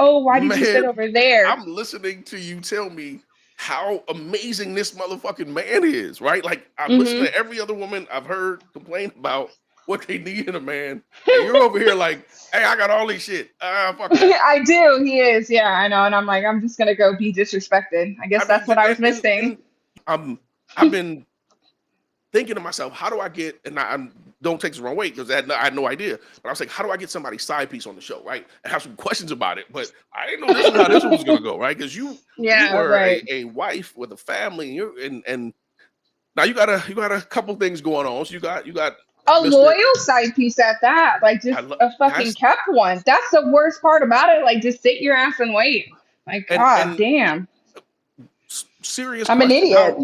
oh, why did you sit Man, over there? I'm listening to you tell me how amazing this motherfucking man is, right? Like I'm listening Mm-hmm. to every other woman I've heard complain about what they need in a man, and you're over here like, hey, I got all this shit. Ah, fuck that. I do. He is. Yeah, I know. And I'm like, I'm just gonna go be disrespected. I I guess mean, that's what I was missing. I've been thinking to myself, how do I get, and I don't take this the wrong way because I had no idea, but I was like, how do I get somebody's side piece on the show, right? And have some questions about it, but I didn't know this is how this one was gonna go, right? Because you Yeah, were right. a wife with a family, and and now you got a couple things going on. So you got A Mister. loyal side piece at that. Like I just love a fucking that's kept one. That's the worst part about it. Like just sit your ass and wait. Like, god and damn. serious I'm an question. idiot.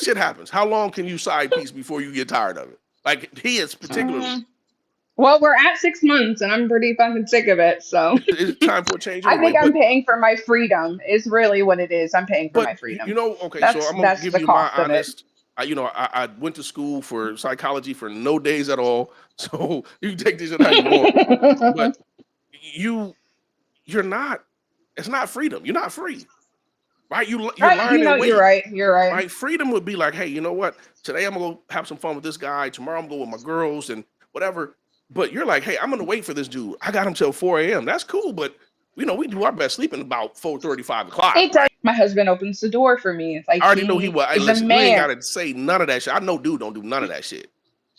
Shit happens. How long can you side piece before you get tired of it? Like he is particularly. Mm, well, we're at 6 months and I'm pretty fucking sick of it. So It's time for a change I anyway. think I'm paying for my freedom is really what it is. I'm paying for my But you freedom. know, okay. So That's I'm gonna that's give the you my cost of it. honest. I went to school for psychology for no days at all. So you can take this shit how you want. But you you're not. It's not freedom. You're not free, right? You're Right, lying in you're wait. right. You're right. Right? Freedom would be like, hey, you know what? Today I'm gonna go have some fun with this guy. Tomorrow I'm going with my girls and whatever. But you're like, hey, I'm gonna wait for this dude. I got him till 4 a.m. That's cool, but we do our best sleeping about 4:30, 5 o'clock, It does. right? My husband opens the door for me. It's like I already know he he was. Hey, is a listen, you ain't man. gotta say none of that shit. I know dude don't do none of that shit.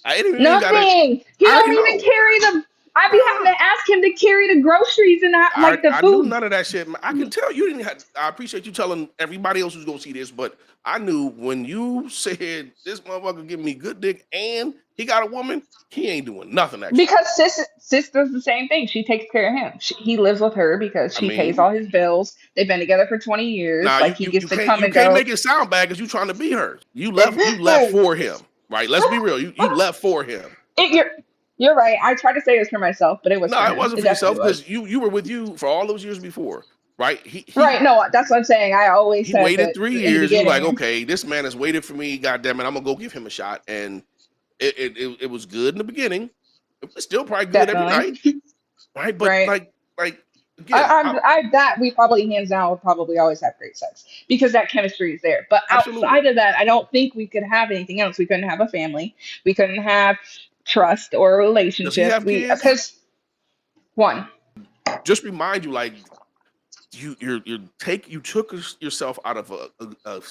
I ain't even gotta. Nothing. He I already don't even know. carry the. I be having Nah. to ask him to carry the groceries and not like the I knew food. none of that shit. I can tell you didn't have. I appreciate you telling everybody else who's gonna see this, but I knew when you said this motherfucker giving me good dick and he got a woman, he ain't doing nothing extra. Because sis does the same thing. She takes care of him. He lives with her because I she pays mean, all his bills. They've been together for 20 years. now Like he gets you to can't come you and can't go. make it sound bad because you trying to be her. You left for him, right? Let's be real. You left for him. It, you're right. I tried to say it was for myself, but it was No, for it him. wasn't It for yourself definitely because was. you were with you for all those years before, right? Right. No, that's what I'm saying. I always He said waited that three in the years. You like, beginning. okay, this man has waited for me. God damn it, I'm gonna go give him a shot. And it was good in the beginning. It's still probably good every Definitely. night, right? But Right. like again, I that we probably hands down will probably always have great sex because that chemistry is there. But absolutely. outside of that, I don't think we could have anything else. We couldn't have a family. We couldn't have trust or a Does he relationship. have We kids? because one. Just remind you, like you took yourself out of a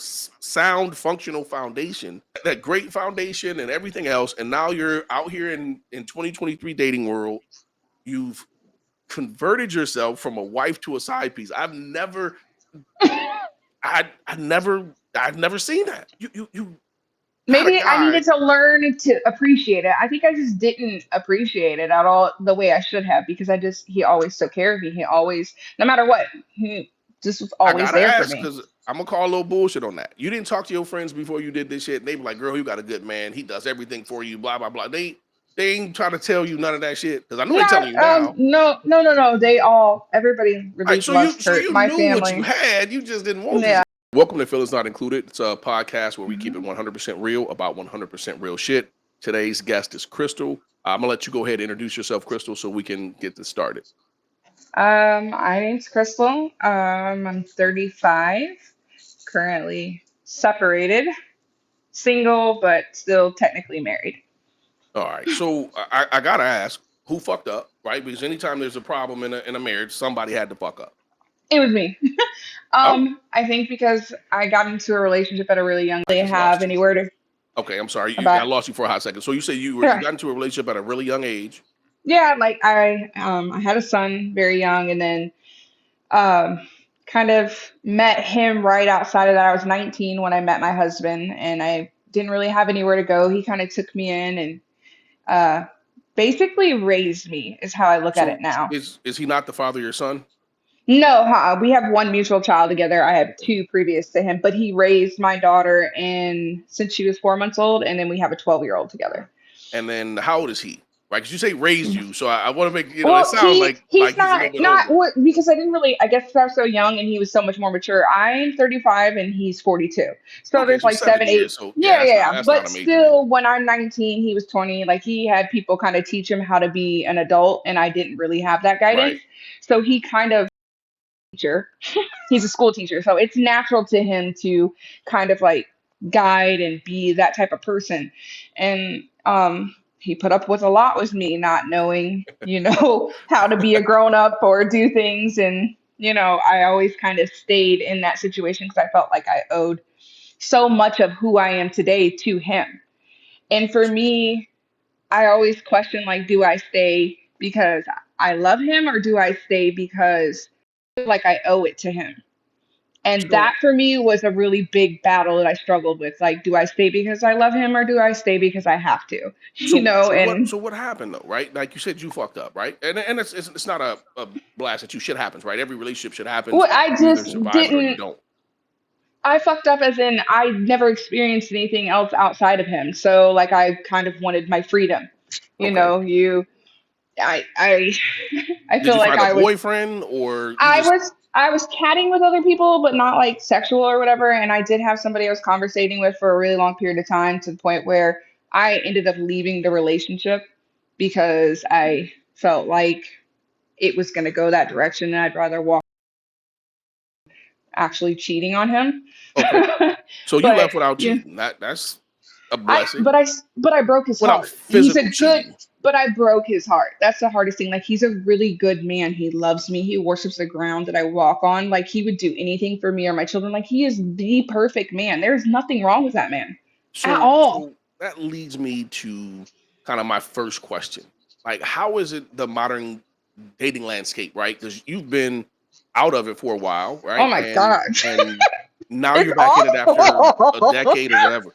sound functional foundation, that great foundation and everything else, and now you're out here in 2023 dating world. You've converted yourself from a wife to a side piece. I've never seen that. You got a Maybe I guy. needed to learn to appreciate it. I think I just didn't appreciate it at all the way I should have because he always took care of me. He always, no matter what, he just was I always gotta there for ask me. because I'm gonna call a little bullshit on that. You didn't talk to your friends before you did this shit. And they be like, "Girl, you got a good man. He does everything for you." Blah blah blah. They ain't trying to tell you none of that shit because I know they Not telling you now. no. Everybody All right, really so loves you Kurt. My knew what you family. had. You just didn't want Yeah. to. Welcome to Phil Is Not Included. It's a podcast where we keep it 100% real about 100% real shit. Today's guest is Crystal. I'm gonna let you go ahead and introduce yourself, Crystal, so we can get this started. My name's Crystal. I'm 35, currently separated, single, but still technically married. All right, so I gotta ask, who fucked up, right? Because anytime there's a problem in a marriage, somebody had to fuck up. It was me. Oh, I think because I got into a relationship at a really young, I they just have lost you. anywhere to Okay, I'm sorry. I about. lost you for a hot second. So you say you Yeah, got into a relationship at a really young age. yeah. Like I had a son very young, and then um, kind of met him right outside of that. I was 19 when I met my husband, and I didn't really have anywhere to go. He kind of took me in and uh, basically raised me, is how I look at it So now. is he not the father of your son? No, we have one mutual child together. I have two previous to him, but he raised my daughter in since she was 4 months old, and then we have a 12-year-old together. And then how old is he? Right? Because you say raised you, so I want to make it Well, sound like he's he's a little bit not older. what because I didn't really I guess I was so young and he was so much more mature. I'm 35 and he's 42. So Okay, there's so like seven seven, years. eight. So yeah, Yeah, yeah, yeah. that's not But a major deal. still, when I'm 19, he was 20. Like he had people kind of teach him how to be an adult, and I didn't really have that guidance. Right. So he kind of teacher. He's a school teacher, so it's natural to him to kind of like guide and be that type of person. And he put up with a lot with me not knowing, how to be a grown up or do things. And I always kind of stayed in that situation because I felt like I owed so much of who I am today to him. And for me, I always question, like, do I stay because I love him, or do I stay because I feel like I owe it to him? And So that for me was a really big battle that I struggled with. Like, do I stay because I love him, or do I stay because I have to? so what happened though, right? Like you said, you fucked up, right? And it's not a blast at you. Shit happens, right? Every relationship shit happens. Well, I You either just survive it or you didn't. don't. I fucked up as in I never experienced anything else outside of him. So like I kind of wanted my freedom. You Okay. know, you I I Did feel you like find a boyfriend or you just I was chatting with other people, but not like sexual or whatever. And I did have somebody I was conversating with for a really long period of time, to the point where I ended up leaving the relationship because I felt like it was going to go that direction, and I'd rather walk actually cheating on him. okay? So you But left without yeah, cheating. That's a blessing. but I broke his Without heart. He's a physical good, cheating. but I broke his heart. That's the hardest thing. Like, he's a really good man. He loves me. He worships the ground that I walk on. Like, he would do anything for me or my children. Like, he is the perfect man. There's nothing wrong with that man at all. So that leads me to kind of my first question. Like, how is it the modern dating landscape, right? Because you've been out of it for a while, Oh right? my And God. and now It's you're back in it after a awful. decade or whatever.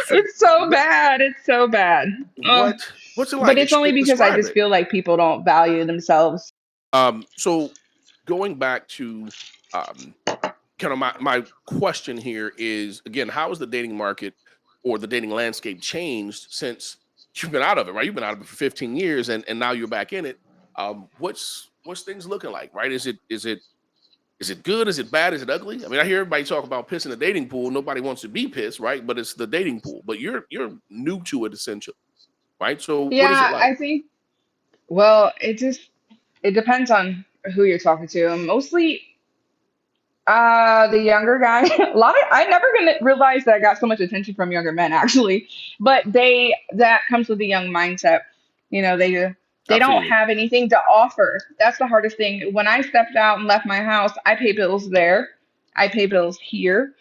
So It's so what bad. It's so bad. what what's it But like? it's only because I Describe just it. feel like people don't value themselves. So going back to um kind of my question here is again, how has the dating market or the dating landscape changed since you've been out of it, right? You've been out of it for 15 years and now you're back in it. What's things looking like, right? Is it good? Is it bad? Is it ugly? I mean, I hear everybody talk about piss in the dating pool. Nobody wants to be pissed, right? But it's the dating pool. But you're new to it essentially, right? So what is it Yeah, like? I think, well, it depends on who you're talking to. Mostly the younger guy. A lot of I never gonna realize that I got so much attention from younger men, actually. But that comes with the young mindset. You know, they don't Absolutely. have anything to offer. That's the hardest thing. When I stepped out and left my house, I pay bills there. I pay bills here.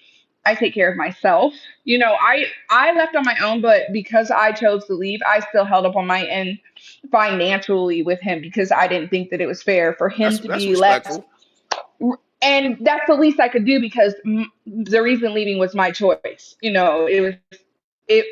I take care of myself. I left on my own, but because I chose to leave, I still held up on my end financially with him, because I didn't think that it was fair for him to That's be left. respectful. And that's the least I could do, because the reason leaving was my choice. It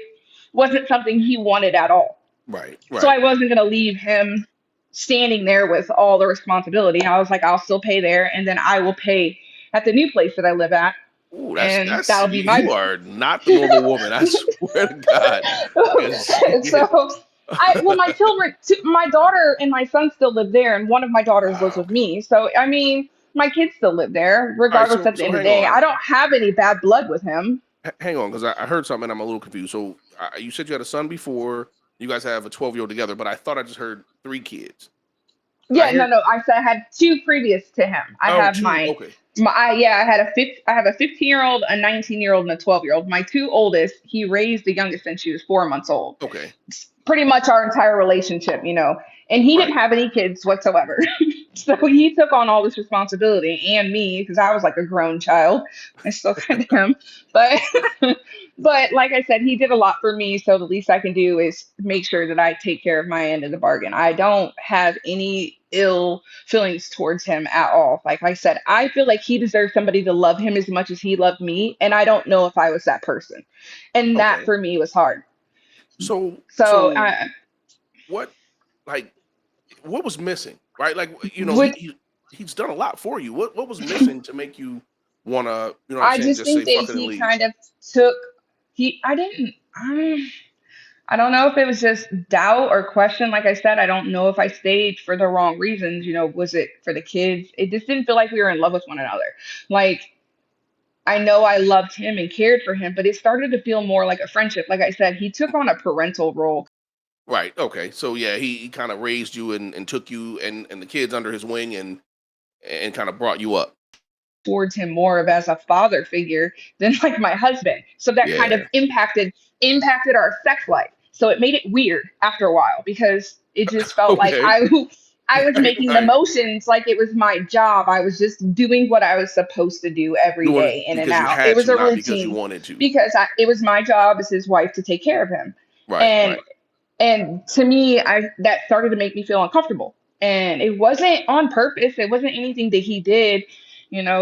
wasn't something he wanted at all. Right, So right. I wasn't going to leave him standing there with all the responsibility. I was like, I'll still pay there, and then I will pay at the new place that I live at, Ooh, and that's that'll you, be you my. are not the normal woman. I swear to God. Because yeah. So my children, my daughter and my son still live there, and one of my daughters lives with Okay. me. So I mean, my kids still live there, All right. regardless. So At the so end of the hang day, on. I don't have any bad blood with him. Hang on, because I heard something. I'm a little confused. So you said you had a son before. You guys have a 12-year-old together, but I thought I just heard three kids. Did I Yeah, no, hear? no. I said I had two previous to him. I Oh, have two. Okay. yeah. I have a 15-year-old, a 19-year-old, and a 12-year-old. My two oldest, he raised the youngest since she was 4 months old. Okay. Pretty much our entire relationship, and he didn't Right. have any kids whatsoever. So he took on all this responsibility, and me, because I was like a grown child. I still kind of am. But but like I said, he did a lot for me, so the least I can do is make sure that I take care of my end of the bargain. I don't have any ill feelings towards him at all. Like I said, I feel like he deserves somebody to love him as much as he loved me, and I don't know if I was that person. And that Okay. for me was hard. So So so what like what was missing? Right. Like with he's done a lot for you. What was missing to make you wanna what I'm I saying, just just say think that fuck it and he leave? kind of took he I didn't I don't know if it was just doubt or question. Like I said, I don't know if I stayed for the wrong reasons. Was it for the kids? It just didn't feel like we were in love with one another. Like, I know I loved him and cared for him, but it started to feel more like a friendship. Like I said, he took on a parental role. Right. Okay. So yeah, he kind of raised you and took you and the kids under his wing and kind of brought you up. towards him more of as a father figure than like my husband. So that kind of Yeah. impacted our sex life. So it made it weird after a while because it just felt like Okay. I was Right. making the Right. motions like it was my job. I was just doing what I was supposed to do every Doing it day in and because you out. It had was to, a not because you routine wanted to. because it was my job as his wife to take care of him. Right. And Right. and to me, I that started to make me feel uncomfortable. And it wasn't on purpose. It wasn't anything that he did,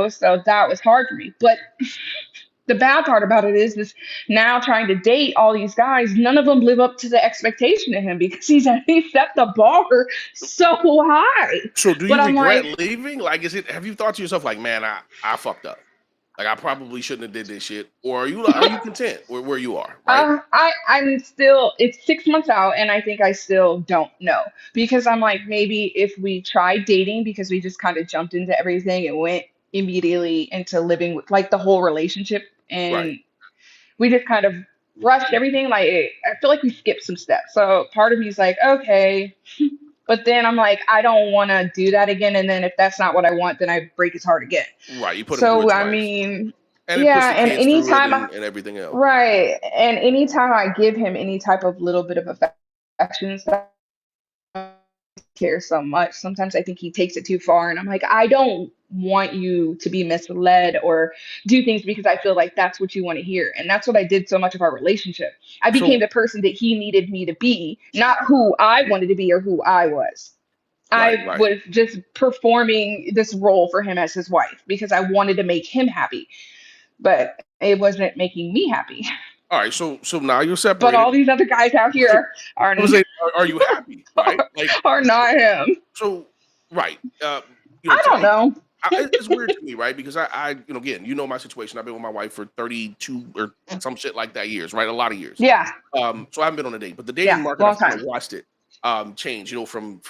so that was hard for me. But the bad part about it is this now trying to date all these guys, none of them live up to the expectation of him because he set the bar so high. So do But you I'm regret like, leaving? Like, have you thought to yourself like, man, I fucked up. Like I probably shouldn't have did this shit. Or are you content where you are, right? I'm still, it's 6 months out, and I think I still don't know because I'm like, maybe if we tried dating because we just kind of jumped into everything and went immediately into living with like the whole relationship, Right. and we just kind of rushed everything. Like, I feel like we skipped some steps. So part of me is like, okay, but then I'm like, I don't want to do that again. And then if that's not what I want, then I break his heart again. Right. You put them through So it I twice. mean, And it puts yeah, the and kids through it anytime and everything else. right. And anytime I give him any type of little bit of affection and stuff, I care so much. Sometimes I think he takes it too far. And I'm like, I don't want you to be misled or do things because I feel like that's what you want to hear. And that's what I did so much of our relationship. I became So the person that he needed me to be, not who I wanted to be or who I was. right, I right. was just performing this role for him as his wife because I wanted to make him happy, but it wasn't making me happy. All right. So now you're But separated. all these other guys out So here are I was saying, are you happy? Right? Like are not him. so. Right. I To don't me, know. it's weird to me, right? Because again, my situation. I've been with my wife for 32 or some shit like that years, right? A lot of years. Yeah, So I haven't been on a date, but the dating yeah, market, long I've kind of time. watched it change. From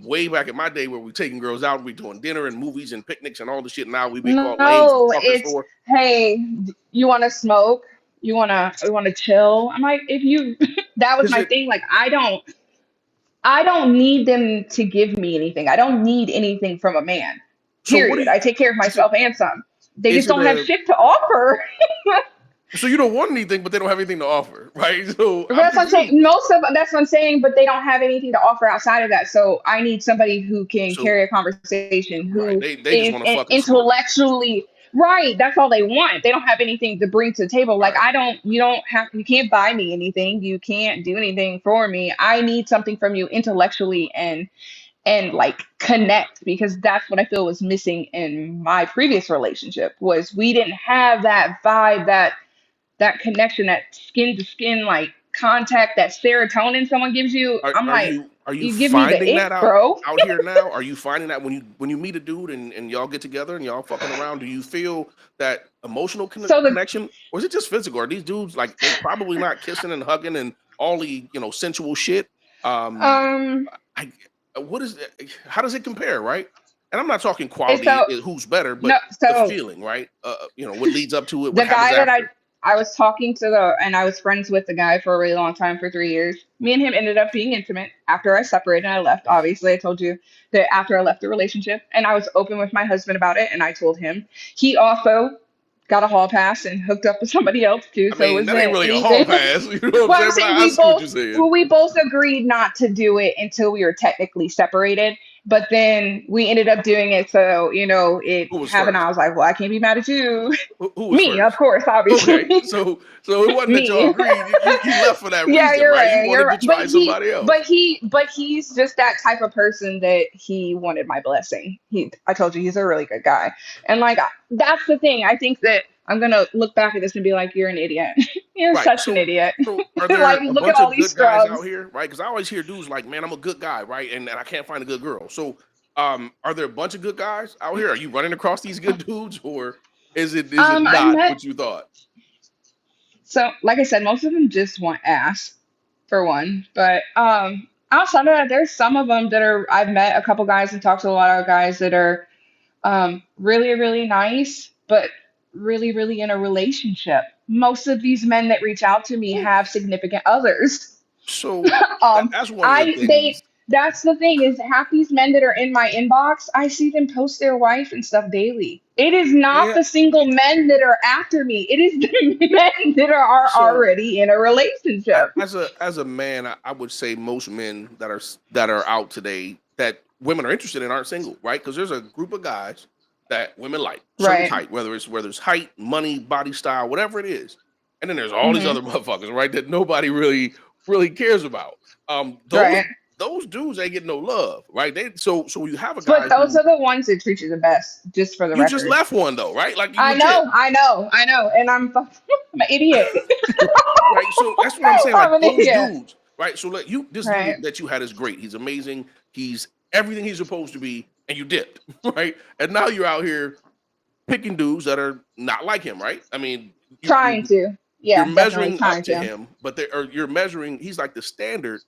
way back in my day where we taking girls out, we doing dinner and movies and picnics and all the shit. Now we be called lames and No, fuckers it's for hey, you want to smoke? You want to chill? I'm like, if you that was is my it thing. Like, I don't need them to give me anything. I don't need anything from a man. so what do Period. you I take care of is it myself and some. They is just it don't have a shit to offer. so you don't want anything, but they don't have anything to offer, right? So I'm That's what I'm saying. confused. Most of that's what I'm saying, but they don't have anything to offer outside of that. So I need somebody who can So carry a conversation, right, who they just is want to fuck and smoke. intellectually right. That's all they want. They don't have anything to bring to the table. Like, Right, you don't have, you can't buy me anything. You can't do anything for me. I need something from you intellectually and like connect because that's what I feel was missing in my previous relationship was we didn't have that vibe, that connection, that skin to skin like contact, that serotonin someone gives you. Are I'm are like, you are you you give me the finding ick, that out bro. out here now? Are you finding that when you meet a dude and y'all get together and y'all fucking around, do you feel that emotional So the connection, or is it just physical? Are these dudes like they probably not kissing and hugging and all the sensual shit? Um, um I what is how does it compare, right? And I'm not talking it's quality, so who's better, no but the so feeling, right? What leads up to it, what the happens guy that after. I was talking to and I was friends with the guy for a really long time for 3 years. Me and him ended up being intimate after I separated and I left. Obviously, I told you that after I left the relationship, and I was open with my husband about it, and I told him. He also got a hall pass and hooked up with somebody else too, I so it mean, that ain't wasn't really a hall anything. pass. You know what I'm Well, I'm saying? But saying I see what you're saying. we both agreed not to do it until we were technically separated. But then we ended up doing it, so it Who was happened. I first? was like, "Well, I can't be mad at you." Who was Me, of first? course, Okay, obviously. so it wasn't that y'all Me. agreed. You left for that Yeah, reason, you're right? You right. You're wanted right. to try somebody else. But he's just that type of person that he wanted my blessing. I told you he's a really good guy, and like that's the thing. I think that I'm gonna look back at this and be like, "You're an idiot. You're Right. such an idiot." So are Like, there a look at bunch all of these good guys out scrubs. here, right? Because I always hear dudes like, "Man, I'm a good guy," right? And I can't find a good girl. So, are there a bunch of good guys out here? Are you running across these good dudes, or is it I not met what you thought? so like I said, most of them just want ass for one, but outside of that, there's some of them that are. I've met a couple guys and talked to a lot of guys that are really, really nice, but really, really in a relationship. Most of these men that reach out to me Well, have significant others. so Um, that's one of the I they things. That's the thing is half these men that are in my inbox, I see them post their wife and stuff daily. It is not Yeah. the single men that are after me. It is the men that are So already in a relationship. as a man, I would say most men that are out today that women are interested in aren't single, right? Because there's a group of guys that women like, certain Right. type, whether it's height, money, body style, whatever it is, and then there's all these Hmm. other motherfuckers, right? That nobody really cares about. Those Right. those dudes ain't getting no love, right? So you have a But guy those who are the ones that treat you the best, just for the you just record. left one though, right? Like you I legit. know, I know, I know. And I'm an idiot. Right. So that's what I'm saying. I'm Like an those idiot. dudes, right? So like you, this dude Right. that you had is great. He's amazing. He's everything he's supposed to be, and you dipped, right? And now you're out here picking dudes that are not like him, right? I mean, Trying to. you're Yeah, definitely measuring up trying to to. him, but you're measuring. He's like the standard,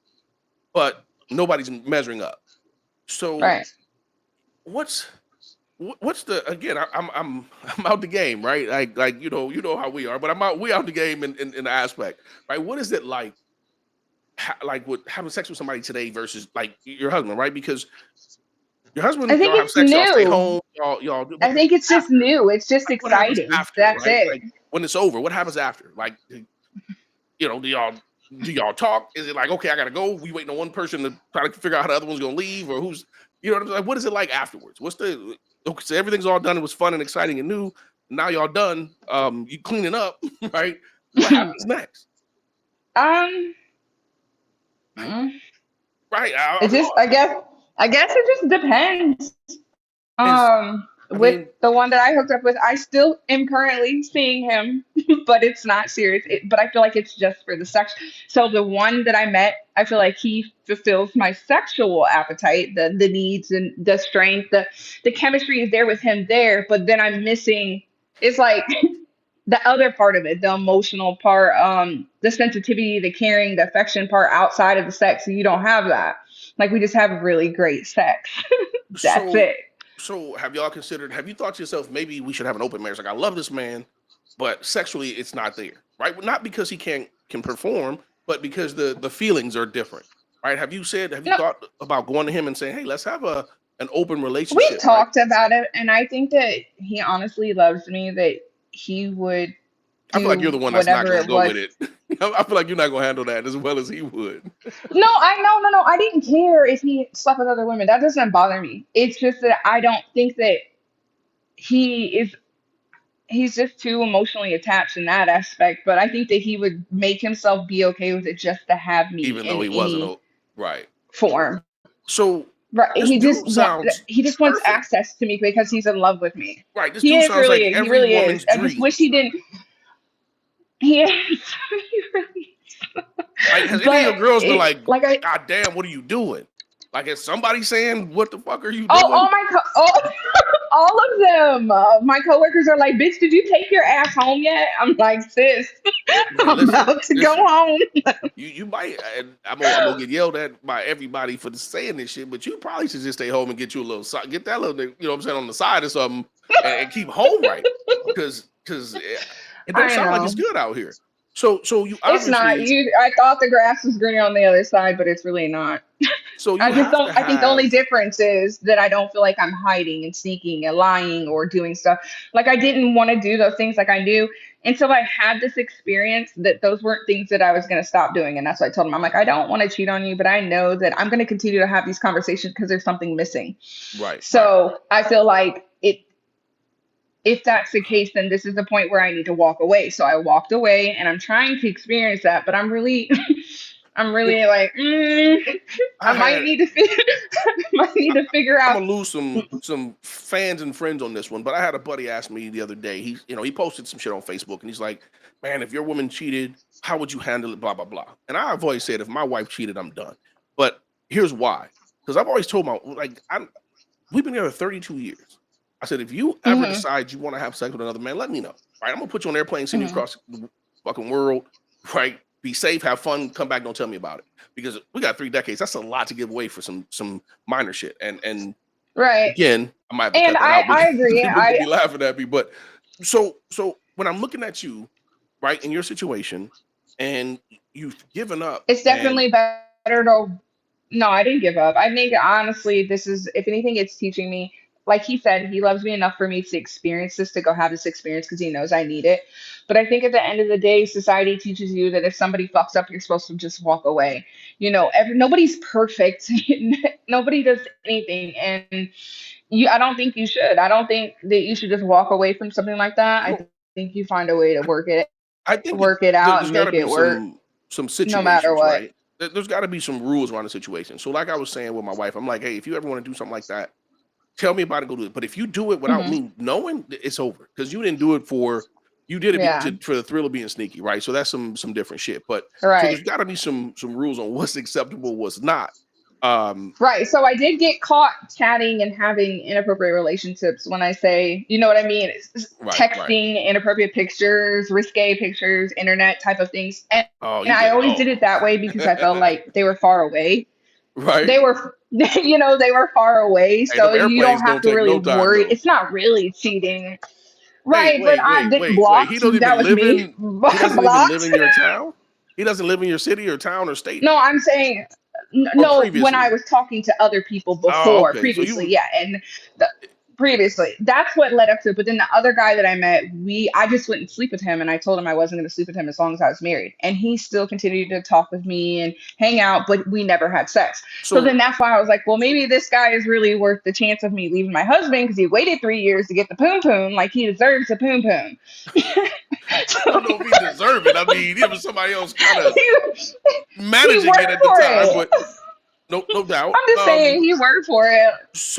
but nobody's measuring up. So Right. what's what's the again? I'm out the game, right? Like you know how we are, but we out the game in the aspect, right? What is it like? Like with having sex with somebody today versus like your husband, right? Because your I husband, think y'all have it's sex, y'all stay new. home, y'all do, but I think it's just after, new. It's just like what happens exciting. after, That's right? it. Like when it's over, what happens after? Like, you know, do y'all talk? Is it like, okay, I gotta go? We waiting on one person to try to figure out how the other one's gonna leave, or who's, you know, what I'm saying? Like, what is it like afterwards? What's the okay? So everything's all done. It was fun and exciting and new. Now y'all done. You cleaning up, right? What happens next? um, mm, Right? it I'm just, lost. I guess it just depends. Is I With mean, the one that I hooked up with, I still am currently seeing him, but it's not serious. But I feel like it's just for the sex. So the one that I met, I feel like he fulfills my sexual appetite, the needs and the strength, the chemistry is there with him there. But then I'm missing. It's like the other part of it, the emotional part, the sensitivity, the caring, the affection part outside of the sex. You don't have that. Like we just have really great sex. That's so it. have y'all considered, have you thought to yourself, maybe we should have an open marriage? Like I love this man, but sexually it's not there, right? Well, not because he can perform, but because the feelings are different, right? Have you No, thought about going to him and saying, hey, let's have an open we relationship, right? talked about it, and I think that he honestly loves me, that he would I feel like you're do the one that's not whatever gonna it go was. with it. I feel like you're not gonna handle that as well as he would. No, I know, no, no. I didn't care if he slept with other women. That doesn't bother me. It's just that I don't think that he is. He's just too emotionally attached in that aspect. But I think that he would make himself be okay with it just to have me Even though in he wasn't any right. form. So Right? this dude sounds He just wants perfect, access to me because he's in love with me. right? This dude sounds like He every really is. woman's I just wish dream. he didn't. He is. He really Like, has any of but your girls been it like, like I God damn, what are you doing? Like, is somebody saying, what the fuck are you oh doing? all of them. My coworkers are like, "Bitch, did you take your ass home yet?" I'm like, "Sis, Man, I'm about to go listen. home." You might, and I'm gonna get yelled at by everybody for saying this shit, but you probably should just stay home and get you a little, get that little, you know what I'm saying, on the side or something, and keep home right, because it don't I sound like it's know good out here. So you it's not obviously, you. I thought the grass was greener on the other side, but it's really not. so you I just have to don't. I think the only have, difference is that I don't feel like I'm hiding and sneaking and lying or doing stuff. Like I didn't want to do those things like I do until I had this experience that those weren't things that I was going to stop doing. And that's what I told him. I'm like, I don't want to cheat on you, but I know that I'm going to continue to have these conversations because there's something missing. right. So I feel like it. If that's the case, then this is the point where I need to walk away. So I walked away, and I'm trying to experience that, but I'm really, I'm Well, really like, I I might had need to figure, might need to figure I'm out. gonna lose some fans and friends on this one, but I had a buddy ask me the other day. He posted some shit on Facebook, and he's like, "Man, if your woman cheated, how would you handle it?" Blah blah blah. And I've always said, if my wife cheated, I'm done. But here's why: because I've always told my we've been together 32 years. I said, if you ever Hmm. decide you want to have sex with another man, let me know. Right? I'm gonna put you on an airplane, send you Hmm. across the fucking world. Right? Be safe, have fun, come back, don't tell me about it. Because we got 3 decades. That's a lot to give away for some minor shit. And Right. again, I might have to And cut that out I because agree. people gonna I be laughing at me. But so when I'm looking at you, right, in your situation, and you've given up, it's and definitely better to. No, I didn't give up. I think honestly, this is, if anything, it's teaching me. Like he said, he loves me enough for me to experience this, to go have this experience because he knows I need it. But I think at the end of the day, society teaches you that if somebody fucks up, you're supposed to just walk away. Nobody's perfect. Nobody does anything, and I don't think you should. I don't think that you should just walk away from something like that. I Well, think you find a way to I, I think work it out, there's and got make to it be work, some no matter situations, what. right? There's got to be some rules around the situation. So, like I was saying with my wife, I'm like, hey, if you ever want to do something like that, tell me about it, go do it. But if you do it without Hmm. me knowing, it's over because you didn't do it for you did it Yeah. for the thrill of being sneaky, right? So that's some different shit. But so Right. there's got to be some rules on what's acceptable, what's not. Um, Right. So I did get caught chatting and having inappropriate relationships. When I say, you know what I mean? It's right, right. texting, inappropriate pictures, risque pictures, internet type of things. Oh, And you I did it always did all. it that way because I felt like they were far away. right. They were, they were far away. Hey, So them you don't airplanes have don't to take really no time worry. though. It's not really cheating. Wait, Right. But wait, I wait, didn't wait, wait. block. That was me. He doesn't even live Blocked. in your town? He doesn't live in your city or town or state? No, I'm saying Or no. When I previously? was talking to other people Oh, before, okay. So previously, you yeah, and the, previously, that's what led up to it. But then the other guy that I met, I just wouldn't sleep with him, and I told him I wasn't going to sleep with him as long as I was married, and he still continued to talk with me and hang out, but we never had sex. So so then that's why I was like, well, maybe this guy is really worth the chance of me leaving my husband because he waited 3 years to get the poom poom, like he deserves a poom poom. I don't So know if he deserved it. I mean, it was somebody else kind of he, he managing it worked at the for time, it. but no doubt. I'm just saying he worked for it.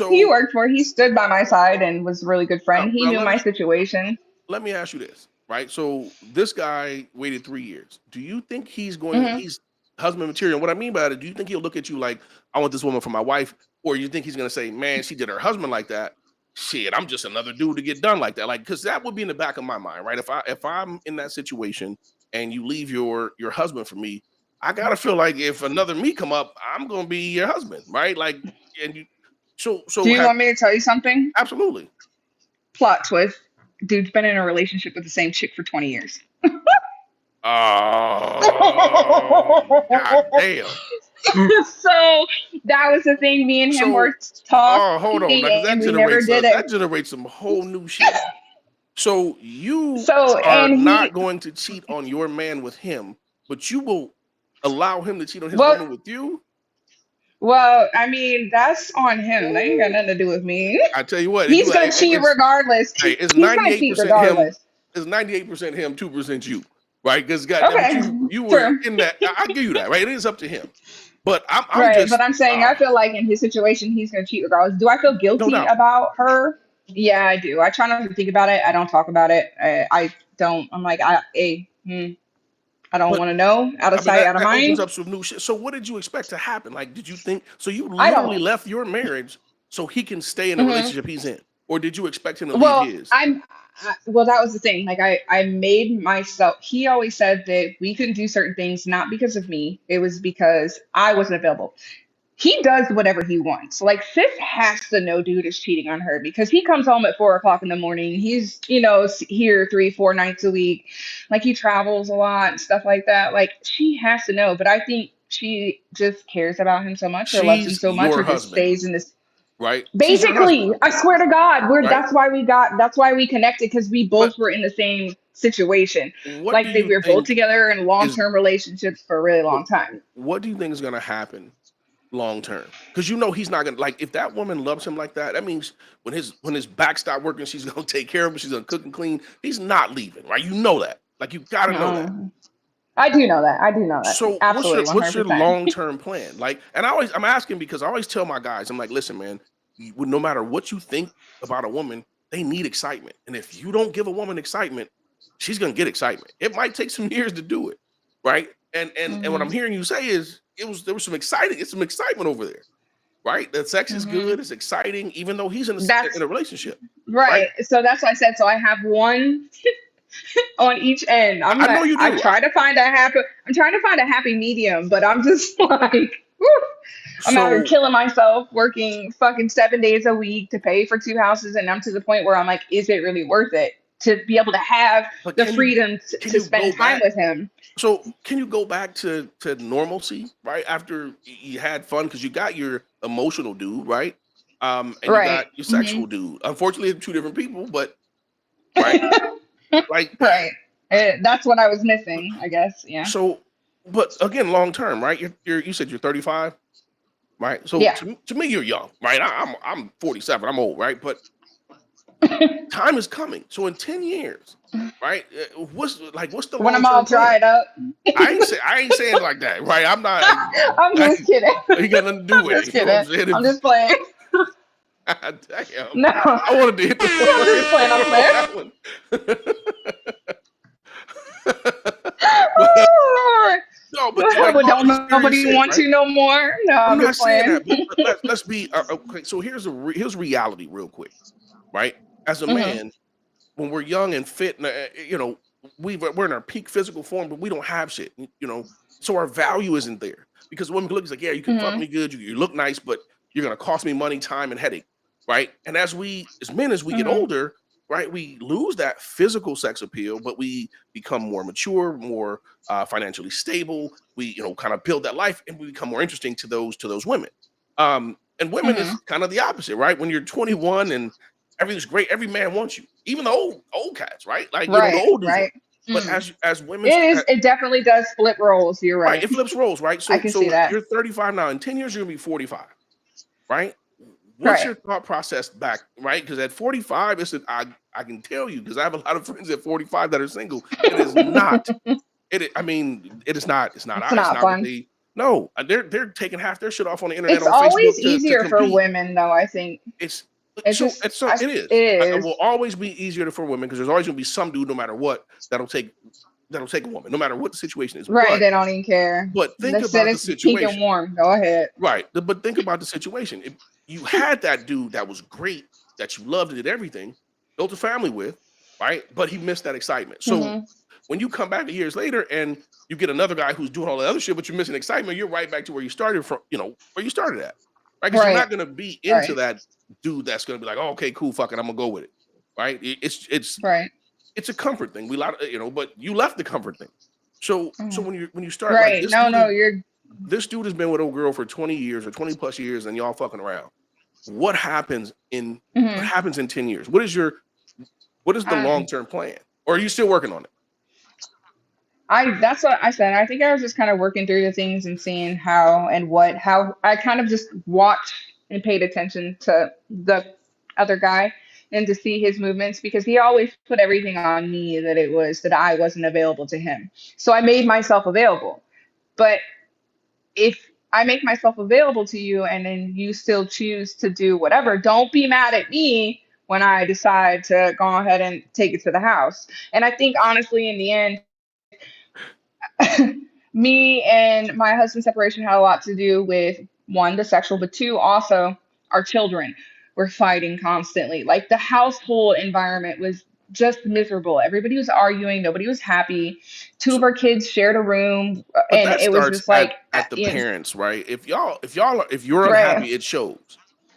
He So worked for it. He stood by my side and was a really good friend. He now knew my situation. let me ask you this, right? So this guy waited 3 years. Do you think Hmm. he's husband material? What I mean by that, do you think he'll look at you like, I want this woman for my wife? Or you think he's gonna say, man, she did her husband like that? Shit, I'm just another dude to get done like that. Like, cause that would be in the back of my mind, right? If I'm in that situation and you leave your husband for me, I gotta feel like if another me come up, I'm gonna be your husband, right? Like, and you Do so you have want me to tell you something? absolutely. Plot twist. Dude's been in a relationship with the same chick for 20 years. Oh, god damn. So that was the thing. Me and him So, were talking hold on, because and we never did it. that generates some whole new shit. So you So, are and not he, going to cheat on your man with him, but you will allow him to cheat on his well, woman with you? I mean, that's on him. That ain't got Ooh. nothing to do with me. I tell you what, He's gonna cheat it's regardless. hey, it's He's gonna cheat 98% him, regardless. it's 98% him, 2% you. Right? Because goddamn it, Okay, you were true. in that. I give you that, right? It is up to him. But I'm Right, but just I'm saying I feel like in his situation he's gonna cheat regardless. Do I feel no guilty doubt. about her? Yeah, I do. I try not to think about it. I don't talk about it. I don't. I'm like, I don't But want to know. Out of I mean sight, out of that opens mind. up some new shit. So what did you expect to happen? Like, did you think so? You I literally don't. left your marriage so he can stay in the Hmm. relationship he's in, or did you expect him to leave Well, his? well, that was the thing. Like, I made myself. He always said that we couldn't do certain things not because of me. It was because I wasn't available. He does whatever he wants. Like Sis has to know dude is cheating on her because he comes home at 4 o'clock in the morning. He's, here 3, 4 nights a week. Like he travels a lot and stuff like that. Like she has to know. But I think she just cares about him so much or loves him She's so much your or just husband, stays in this. right? She's your husband, Basically, I swear to God, right? that's why we connected because we But both were in the same situation. what do Like they you we were both think together in long is term relationships for a really what long time. what do you think is going to happen long term? Because you know he's not gonna like if that woman loves him like that. That means when his back stop working, she's gonna take care of him. She's gonna cook and clean. He's not leaving, right? You know that. Like you got to know that. Um, I do know that. I do know that. So Absolutely, what's your 100%. long term plan? Like, and I'm asking because I always tell my guys, I'm like, listen, man, no matter what you think about a woman, they need excitement, and if you don't give a woman excitement, she's gonna get excitement. It might take some years to do it, right? And what I'm Hmm. hearing you say is there was some excitement over there, right? The sex is Hmm. good, it's exciting, even though he's in That's a relationship, right? right. So that's why I said. So I have one on each end. I know you I do. try to find a happy. I'm trying to find a happy medium, but I'm just like, whew, I'm out here So killing myself, working fucking 7 days a week to pay for two houses, and I'm to the point where I'm like, is it really worth it? to be able to have But the freedom can to you spend go time back? with him. So can you go back to normalcy, right? After you had fun because you got your emotional dude, right? And you Right. got your Hmm. sexual dude. Unfortunately, they're two different people, but right, like Right. That's what I was missing, I guess. Yeah. so. But again, long term, right? You said you're 35, right? So Yeah. to me, you're young, right? I'm 47. I'm old, right? But time is coming. So in 10 years, right? What's the When long I'm all term plan? dried up. I ain't saying it like that, right? I'm not. I'm I just kidding. ain't got nothing to do I'm with just it. You know what I'm kidding. saying? I'm just playing. Damn, No. I wanted to hit the I I'm wanted to hit just the playing. I'm floor on playing. that one. But Oh, no, but Lord. like But all don't serious nobody shit, want right? to no more? No, I'm I'm not just saying playing. that, but let's be okay. So here's reality, real quick, right? As a Hmm. man, when we're young and fit, and we're in our peak physical form, but we don't have shit, so our value isn't there because women look like, yeah, you can fuck Hmm. me good, you look nice, but you're gonna cost me money, time, and headache, right? And as men, as we get Hmm. older, right, we lose that physical sex appeal, but we become more mature, more financially stable. We kind of build that life, and we become more interesting to those women. And women Hmm. is kind of the opposite, right? When you're 21 and everything's great, every man wants you, even the old cats, right? Like the Right. old dudes want. Right. But Mm. as women, It is. It definitely does flip roles. You're right, right. it flips roles, right? I So can see that. you're 35 now. In 10 years, you're gonna be 45, right? What's Right. your thought process back, right? Because at 45, I can tell you because I have a lot of friends at 45 that are single. It is not. I mean, it is not. It's It's not not what fun. they. No, they're taking half their shit off on the internet It's on always Facebook to easier for compete. women, though. I think It's it's just. it It is. It will is. always be easier for women because there's always gonna be some dude, no matter what, that'll take a woman, no matter what the situation is. Right. They don't even care. But think They said about the it's pink and situation, warm. Go ahead. right? But think about the situation. If you had that dude that was great, that you loved and did everything, built a family with, right? But he missed that excitement. So Hmm. when you come back years later and you get another guy who's doing all the other shit, but you're missing excitement, you're right back to where you started from, where you started at, right? Because you're Right. not gonna be into Right. that dude that's gonna be like, oh, okay, cool, fuck it, I'm gonna go with it, right? Right. It's a comfort thing. But you left the comfort thing. So Mhm. when you start like Right. No. No. You're. this dude has been with old girl for 20 years or 20 plus years, and y'all fucking around. What happens in what Hmm. happens in 10 years? What is the long Um. term plan? Or are you still working on it? I. That's what I said. I think I was just kind of working through the things and seeing how and what. How I kind of just watched and paid attention to the other guy and to see his movements because he always put everything on me that it was that I wasn't available to him. So I made myself available. But if I make myself available to you and then you still choose to do whatever, don't be mad at me when I decide to go ahead and take it to the house. And I think honestly, in the end, me and my husband's separation had a lot to do with one, the sexual, but two, also our children were fighting constantly. Like the household environment was just miserable. Everybody was arguing, nobody was happy. Two of So our kids shared a room, but and that it was starts just like, at the you know, parents, right? If you're right. unhappy, it shows,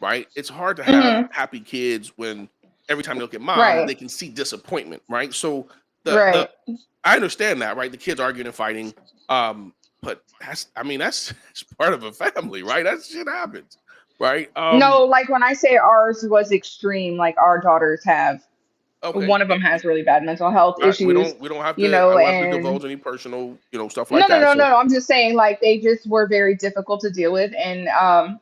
right? It's hard to have Hmm. happy kids when every time they look at mom, Right. they can see disappointment, right? So the Right. I understand that, right? The kids arguing and fighting. But that's part of a family, right? That shit happens, right? No, like when I say ours was extreme, like our daughters have, Okay. one of them has really bad mental health All right. issues, We don't have you to I know, don't have to and divulge any personal, stuff no, like no, that. no, no, So no. I'm just saying, like, they just were very difficult to deal with, and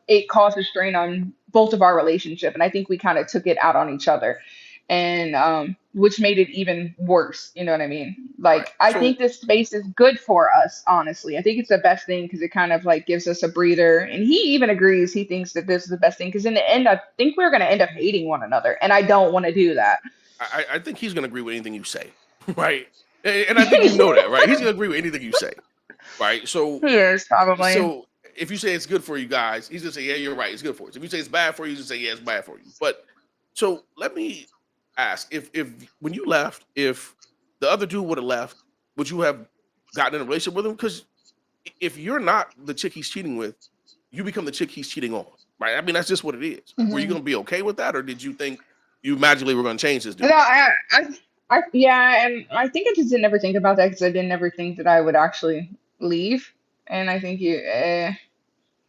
it caused a strain on both of our relationship. And I think we kind of took it out on each other, and which made it even worse. You know what I mean? right. Like, I So think this space is good for us, honestly. I think it's the best thing because it kind of like gives us a breather. And he even agrees. He thinks that this is the best thing because in the end, I think we're going to end up hating one another, and I don't want to do that. I think he's gonna agree with anything you say, right? And I think you know that, right? He's gonna agree with anything you say, right? He is probably. So if you say it's good for you guys, he's gonna say, yeah, you're right, it's good for us. If you say it's bad for you, he's gonna say, yeah, it's bad for you. But so let me ask, if when you left, if the other dude would have left, would you have gotten in a relationship with him? Because if you're not the chick he's cheating with, you become the chick he's cheating on, right? I mean, that's just what it is. Were you Mhm. gonna be okay with that, or did you think you magically were gonna change this No, dude? Yeah, and I think I just didn't ever think about that because I didn't ever think that I would actually leave. And I think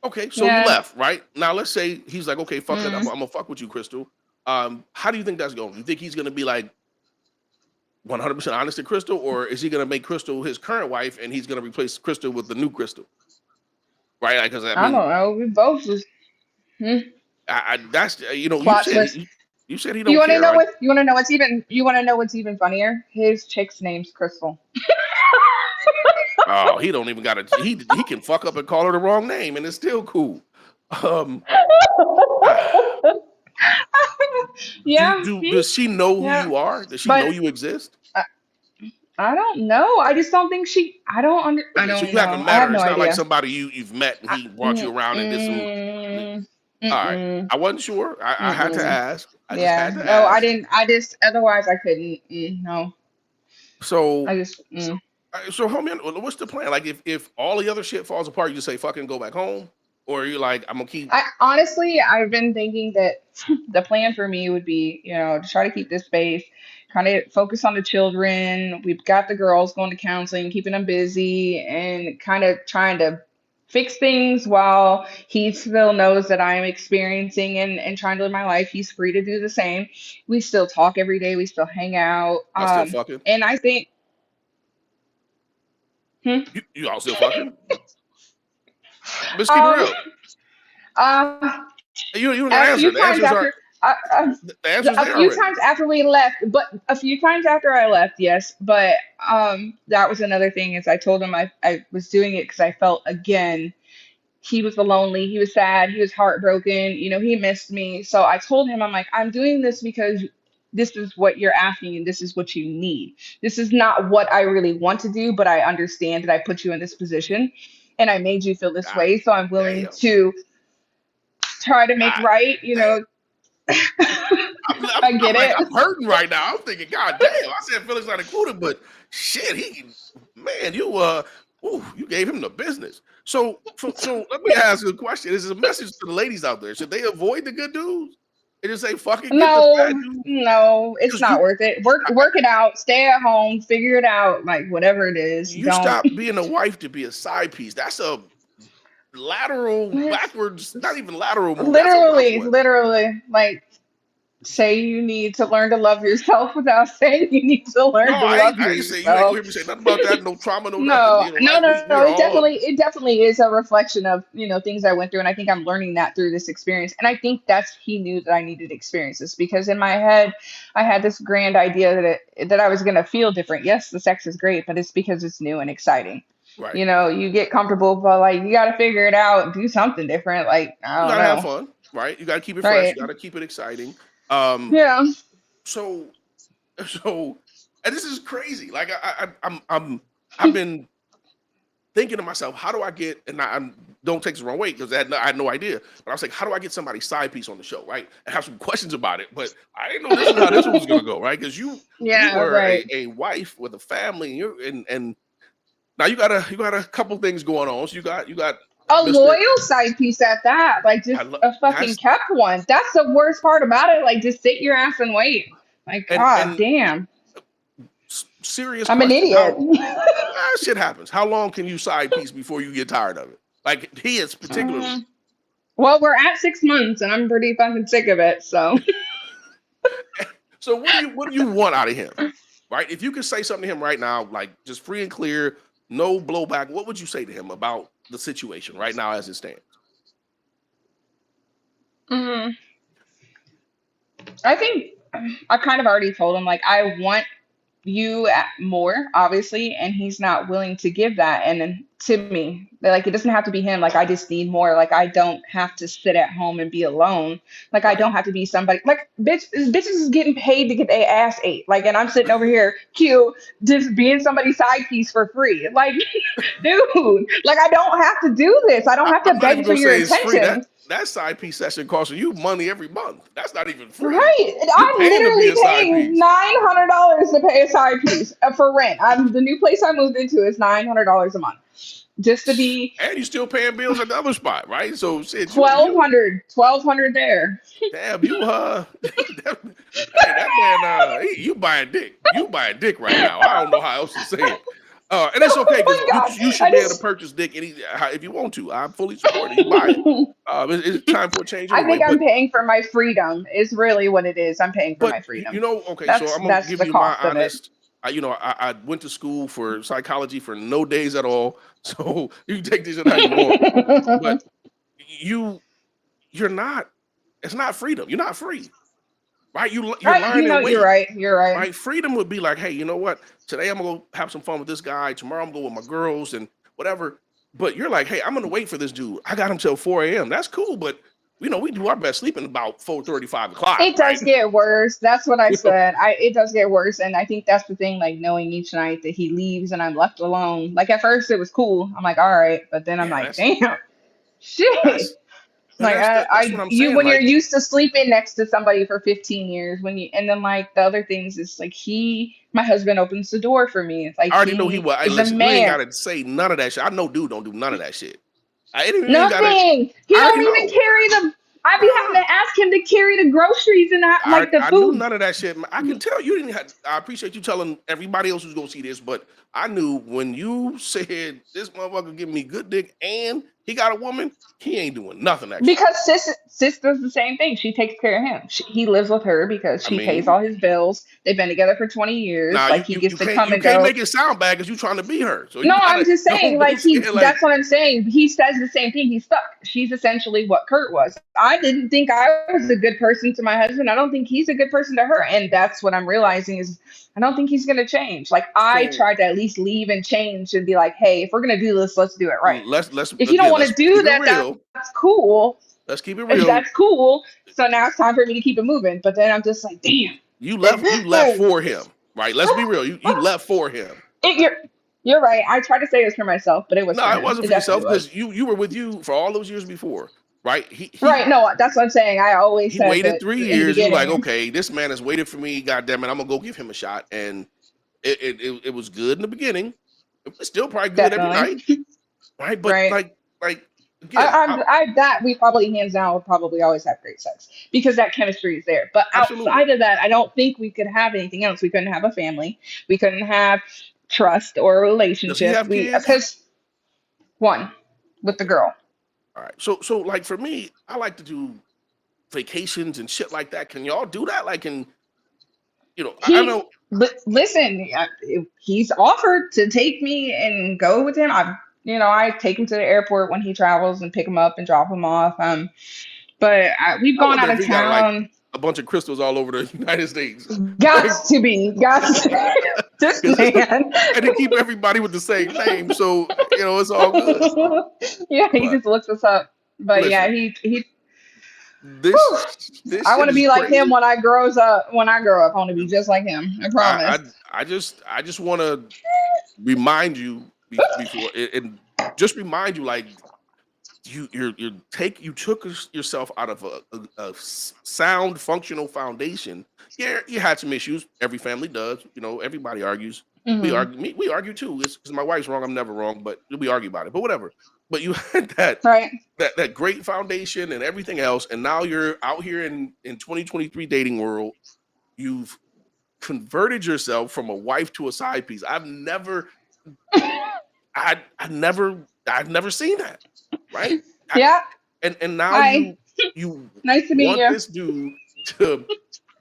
Okay, so you yeah. left, right? Now let's say he's like, okay, fuck it, Mm, I'm gonna fuck with you, Crystal. How do you think that's going? You think he's gonna be like 100% honest to Crystal, or is he gonna make Crystal his current wife and he's gonna replace Crystal with the new Crystal? Right? Because I I mean, don't know. We both just that's you plot said twist. you said he don't care, right? You want to know what's even you want to know what's even funnier? His chick's name's Crystal. Oh, he don't even got to. He can fuck up and call her the wrong name, and it's still cool. Um, Yeah, does she know who yeah. you are? Does she know But you exist? I, I don't know. I just don't think she. I Okay, so don't you haven't know. I met have her. no It's not like idea. somebody you've met and I, he brought you mm, around and did some. mm, All right, mm-mm, I wasn't sure. I had to mm-mm. ask. I just Yeah. had to No, I ask. didn't. I just otherwise I couldn't. No, So, I just. so homie, what's the plan? Like, if all the other shit falls apart, you just say fucking go back home, or you like I'm gonna keep. I honestly, I've been thinking that the plan for me would be, to try to keep this space, kind of focus on the children. We've got the girls going to counseling, keeping them busy, and kind of trying to fix things while he still knows that I'm experiencing and trying to live my life. He's free to do the same. We still talk every day. We still hang out. Y'all still fucking? And I think, hmm, You all still fucking? Let's keep it um, real. uh, You don't a gotta answer. few The times answers are after. Uh, uh, the answers a there few already. times after we left, but a few times after I left, yes. But that was another thing is I told him I was doing it because I felt again he was lonely, he was sad, he was heartbroken. He missed me. So I told him I'm like I'm doing this because this is what you're asking and this is what you need. This is not what I really want to do, but I understand that I put you in this position and I made you feel this God way. So I'm willing damn. to try to make God right. damn. I I'm get like, it. I'm hurting right now. I'm thinking, God damn. I said Felix not included, but shit, man, you gave him the business. So let me ask you a question. This is a message to the ladies out there. Should they avoid the good dudes and just say, fucking get the bad No, dude? no, it's Because not worth it. Work it out. Stay at home. Figure it out. Like whatever it is. you Don't. stop being a wife to be a side piece. That's a lateral, backwards, not even lateral move. That's a rough Literally, one. literally. Like say you need to learn to love yourself without saying you need to No, learn to love I ain't say you ain't yourself. gonna hear me say nothing about that. No trauma, no nothing. No, You know, no, right? no, We no. are all It definitely is a reflection of things I went through, and I think I'm learning that through this experience. And I think that's he knew that I needed experiences because in my head, I had this grand idea that I was gonna feel different. Yes, the sex is great, but it's because it's new and exciting. right. You get comfortable, but like you got to figure it out, do something different. Like I You don't gotta have know, fun, right? You gotta keep it fresh. right? You gotta keep it exciting. Um, Yeah. so so, and this is crazy. Like I've been thinking to myself, how do I get? And don't take this the wrong way because I had no idea. But I was like, how do I get somebody's side piece on the show, right? And have some questions about it. But I didn't know this is how this one was gonna go, right? Because you Yeah, were right. a wife with a family, and and now you got a couple things going on. So you got A Mister. loyal side piece at that, like I just love a fucking that's kept one. That's the worst part about it. Like just sit your ass and wait. Like god and damn, serious I'm an question. idiot. Shit happens. How long can you side piece before you get tired of it? Like he is particularly. Mm. Well, we're at 6 months and I'm pretty fucking sick of it. So So what do you want out of him? Right? If you could say something to him right now, like just free and clear, no blowback, what would you say to him about the situation right now as it stands? mm, I think I kind of already told him like I want more obviously and he's not willing to give that and then to me like it doesn't have to be him like I just need more like I don't have to sit at home and be alone like I Right. don't have to be somebody like bitches is getting paid to get their ass ate like and I'm sitting over here cute just being somebody's side piece for free like dude like I don't have to do this I don't have to I'm not even beg for gonna your say it's free. attention. That side piece session costing you money every month. That's not even free. Right. You I'm paying to be literally a side paying piece. $900 to pay a side piece for rent. The new place I moved into is $900 a month. Just to be And you still paying bills at the other spot, right? So shit, twelve you hundred, 1200 there. damn, hey, that man, You buying dick. You buying dick right now. I don't know how else to say it. And it's okay because Oh my god! you should I be able to just purchase dick if you want to. I fully support it. You buy it. It's time for a change I anyway. think I'm paying for my freedom. Is really what it is. I'm paying for my But you freedom. know, okay. So I'm gonna That's give the you my cost of it. honest. I went to school for psychology for no days at all. So you can take this shit how you want. But you you're not. It's not freedom. You're not free, right? You're Right? lying in You're wait. right. You're right. Right? Freedom would be like, hey, you know what? Today I'm gonna go have some fun with this guy. Tomorrow I'm going with my girls and whatever. But you're like, hey, I'm gonna wait for this dude. I got him till 4 a.m. That's cool, but we do our best sleeping about 4:30, 5 o'clock, It right? does get worse. That's what I said. It does get worse, and I think that's the thing. Like knowing each night that he leaves and I'm left alone. Like at first it was cool. I'm like, all right, but then I'm Yeah, like, damn, shit. that's and Like that's what I'm you saying. when you're Like, used to sleeping next to somebody for 15 years, and then like the other things is like my husband opens the door for me. It's like I already know he he will. Hey, is a listen, you ain't man. gotta say none of that shit. I know dude don't do none of that shit. I ain't even gotta. Nothing. He I already don't even know. carry the. I be having Nah. to ask him to carry the groceries and not like the I knew food. none of that shit. I can tell you didn't have. I appreciate you telling everybody else who's gonna see this, but I knew when you said this motherfucker give me good dick and he got a woman, he ain't doing nothing extra. Because sis does the same thing. She takes care of him. He lives with her because I she pays mean, all his bills. They've been together for 20 years. now Like he gets you to can't come you and can't go. make it sound bad because you trying to be her. So No, you I'm gotta just saying, like don't say it like that's what I'm saying. He says the same thing. He's stuck. She's essentially what Kurt was. I didn't think I was a good person to my husband. I don't think he's a good person to her. And that's what I'm realizing is I don't think he's gonna change. Like I so. tried to at least leave and change and be like, hey, if we're gonna do this, let's do it right. Let's If you don't again want to let's do keep it that, real. that's cool. Let's keep it That's real. cool. So now it's time for me to keep it moving. But then I'm just like, damn. You left for him, right? Let's be real. You left for him. It, you're right. I tried to say it was for myself, but it was No, for it him. wasn't It for yourself definitely was. because you were with you for all those years before, right? Right. No, that's what I'm saying. I always He said waited that three in the years. You like, beginning. okay, this man has waited for me. God damn it, I'm gonna go give him a shot. And it was good in the beginning. It was still probably good every night, Definitely. right? But Right. like again, That we probably hands down would probably always have great sex because that chemistry is there. But absolutely. outside of that, I don't think we could have anything else. We couldn't have a family. We couldn't have trust or a Does he relationship. have We kids? because one with the Okay. girl. All right. So like for me, I like to do vacations and shit like that. Can y'all do that? Like, I He know. listen. He's offered to take me and go with him. I take him to the airport when he travels and pick him up and drop him off. But we've I gone wonder out if of he got like town. a bunch of crystals all over the United States, right? Got to be, got to. This Because man. and to keep everybody with the same name, so it's all good. Yeah, he But just looks us up. But yeah, listen, he. this Whew, this I want shit to is be like him crazy. when I grows up. When I grow up, I want to be just like him. I I promise. I just want to remind you before and just remind you like you took yourself out of a sound functional foundation. Yeah, you had some issues. Every family does. Everybody argues. We Hmm. argue. We argue too. It's because my wife's wrong. I'm never wrong, but we argue about it. But whatever. But you had Right. that great foundation and everything else, and now you're out here in 2023 dating world. You've converted yourself from a wife to a side piece. I've never seen that. Right? Yeah. And now Hi. you Nice to meet want you. this dude to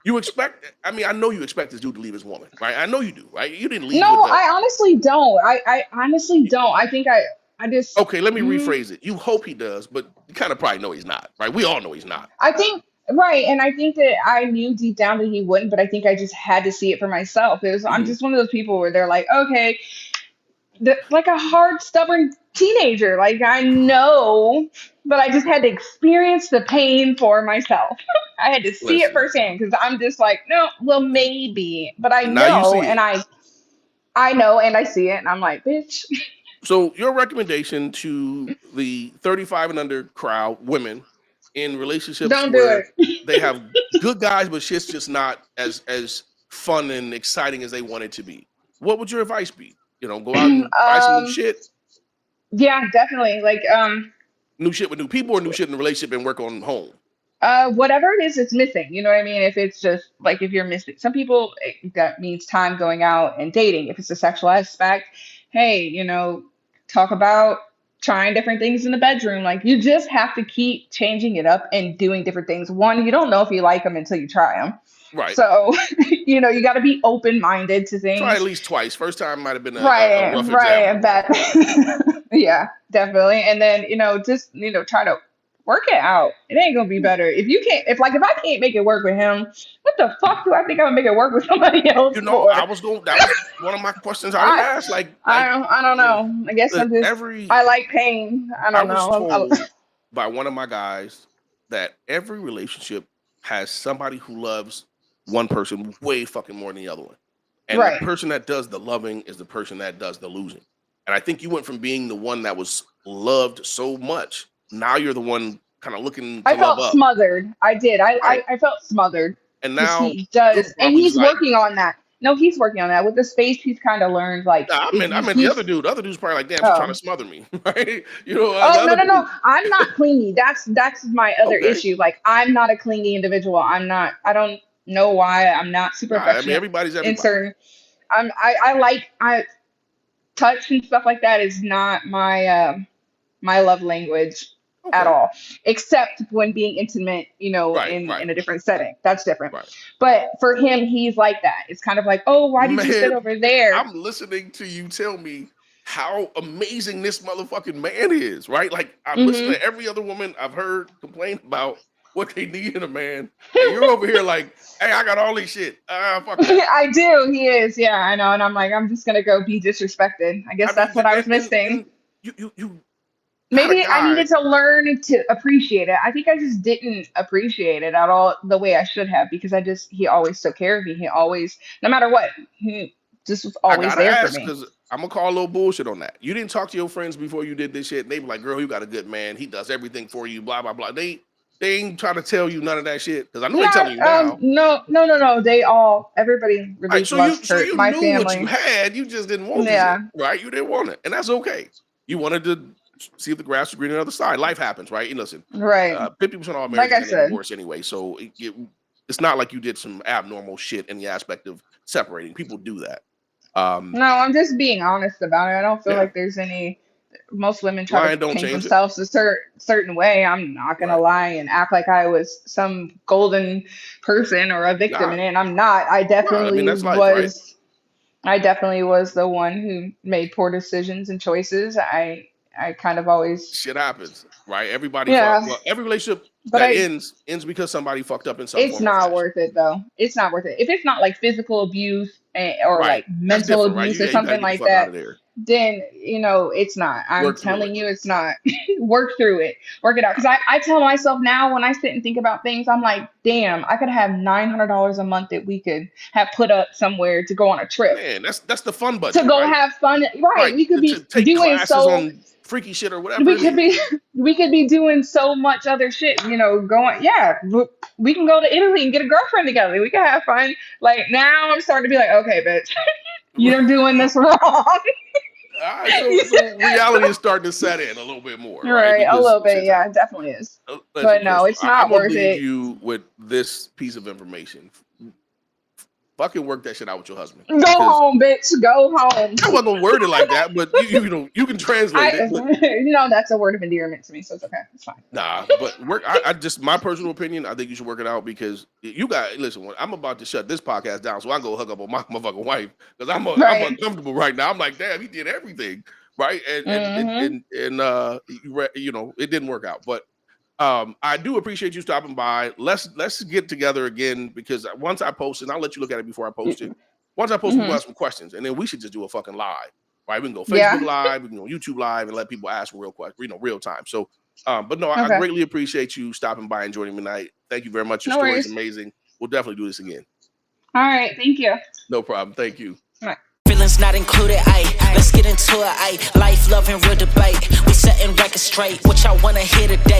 you expect I mean, I know you expect this dude to leave his woman, right? I know you do, right? You didn't No, leave with the I honestly don't. I honestly don't. I think I just. okay, let me rephrase it. You hope he does, but you kind of probably know he's not, right? We all know he's not. I think right, and I think that I knew deep down that he wouldn't, but I think I just had to see it for myself. I'm Hmm. just one of those people where they're like, okay, like a hard, stubborn teenager. Like I know, but I just had to experience the pain for myself. I had to see it Listen, firsthand because I'm just like, no, well, maybe, but I now you know, see and it. I know, and I see it, and I'm like, bitch, So your recommendation to the 35 and under crowd, women in relationships don't do where it. they have good guys, but shit's just not as fun and exciting as they want it to be. What would your advice be? Go out and buy some Yeah, definitely. Like, new shit with new people, or new shit in the relationship and work on home. Whatever it is it's missing, you know what I mean? If it's just like if you're missing, some people that means time going out and dating. If it's a sexual aspect, hey, talk about trying different things in the bedroom. Like you just have to keep changing it up and doing different things. One, you don't know if you like them until you try them. Right. So, you got to be open minded to Try at things. least twice. First time might have been a Right, rough right, example, and right? that. Yeah, definitely. And then, just, try to work it out. It ain't gonna be better. If you can't, if I can't make it work with him, what the fuck do I think I'm gonna make it work with somebody else for? That was one of my questions I was gonna I, ask. I don't Yeah, know. I guess every I like pain. I I don't was know. told by one of my guys that every relationship has somebody who loves one person way fucking more than the other one. And the Right. person that does the loving is the person that does the losing. And I think you went from being the one that was loved so much. Now you're the one kind of looking to I love felt up. smothered. I did. Right. I felt smothered And because now he you're does, and probably he's like, working on that. No, he's working on that. With the space, he's kind of learned like nah, if I you meant the keep. other dude. The other dude's probably like, damn, she's trying to Oh, smother me. Right. The oh no, other no, no! dude. I'm not clingy. That's my other Okay. issue. Like I'm not a clingy individual. I'm not. I don't know why. I'm not super Nah, I mean, affectionate everybody's in everybody. certain. I like I touch and stuff like that is not my love language at Okay. all, except when being intimate, Right. in Right. a different setting. That's different. Right. But for him, he's like that. It's kind of like, oh, why did you sit Man, over there? I'm listening to you tell me how amazing this motherfucking man is, right? Like I'm listening Hmm. to every other woman I've heard complain about what they need in a man, and you're over here like, hey, I got all this shit. Ah, fuck that. I do. He is. Yeah, I know. And I'm like, I'm just gonna go be disrespected. I I guess mean, that's what I was missing. and you got a Maybe I guy. needed to learn to appreciate it. I think I just didn't appreciate it at all the way I should have because he always took care of me. He always, no matter what, he just was I always gotta there for ask me. because I'm gonna call a little bullshit on that. You didn't talk to your friends before you did this shit. And they be like, "Girl, you got a good man. He does everything for you." Blah blah blah. They ain't trying to tell you none of that shit because I know they telling Not, you now. no, no, no, no. Everybody Right. really loves So Kurt. you My knew what you family. had. You just didn't want the shit. Yeah, Right. You didn't want it, and that's okay. You wanted to see if the grass was green on the other side. Life happens, right? And listen, right. 50% of all Like marriages I end in said, divorce anyway. So it's not like you did some abnormal shit in the aspect of separating. People do that. no, I'm just being honest about it. I don't feel Yeah. like there's any. Most women try to Lying don't paint change it. themselves a certain way. I'm not gonna Right. lie and act like I was some golden person or a victim Nah, in it. And I'm not. nah. I mean, that's life, right? I definitely was the one who made poor decisions and choices. I kind of always, Shit happens, right? Everybody fuck. yeah. Well, every relationship But that ends because somebody fucked up in some it's form or not fashion. worth it though. It's not worth it. If it's not like physical abuse or Right. like That's mental different, right? abuse or You got to something get the like fuck out that, of there. then it's not. I'm Work through it. telling you, it's not. Work through it. Work it out. Because I tell myself now when I sit and think about things, I'm like, damn, I could have $900 a month that we could have put up somewhere to go on a trip Man, that's the fun to budget, go right? have fun. Right. Right. We could To be take doing classes so. on freaky shit or whatever We it could is. be we could be doing so much other shit. Going. Yeah, we can go to Italy and get a girlfriend together. We can have fun. Like now, I'm starting to be like, okay, bitch, you're doing this wrong. All right, so reality is starting to set in a little bit more, right? Right, a Because little bit, shit's yeah, happening. it definitely is. Listen, But no, Crystal, it's I'm not gonna worth leave it. you with this piece of information. Fucking work that shit out with your husband, Go because home, bitch. Go home. I wasn't gonna word it like that, but you can translate it. But That's a word of endearment to me, so it's okay. It's fine. nah, but work. I just my personal opinion. I think you should work it out because you got listen. I'm about to shut this podcast down, so I can go hook up on my motherfucking wife because I'm Right. uncomfortable right now. I'm like, damn, he did everything right, Mm-hmm. it didn't work out. But I do appreciate you stopping by. Let's get together again because once I post it, and I'll let you look at it before I post it. Once I post, we're gonna Mm-hmm. have some questions, and then we should just do a fucking live. Right? We can go Facebook Yeah. Live, we can go YouTube Live, and let people ask real questions, real time. So, but no, I Okay. greatly appreciate you stopping by and joining me tonight. Thank you very much. Your No story is worries. amazing. We'll definitely do this again. All right. Thank you. No problem. Thank you. All right. Feelings not included, ayy. Let's get into it, ayy. Life, love, and real debate. We setting records straight. What y'all wanna hear today?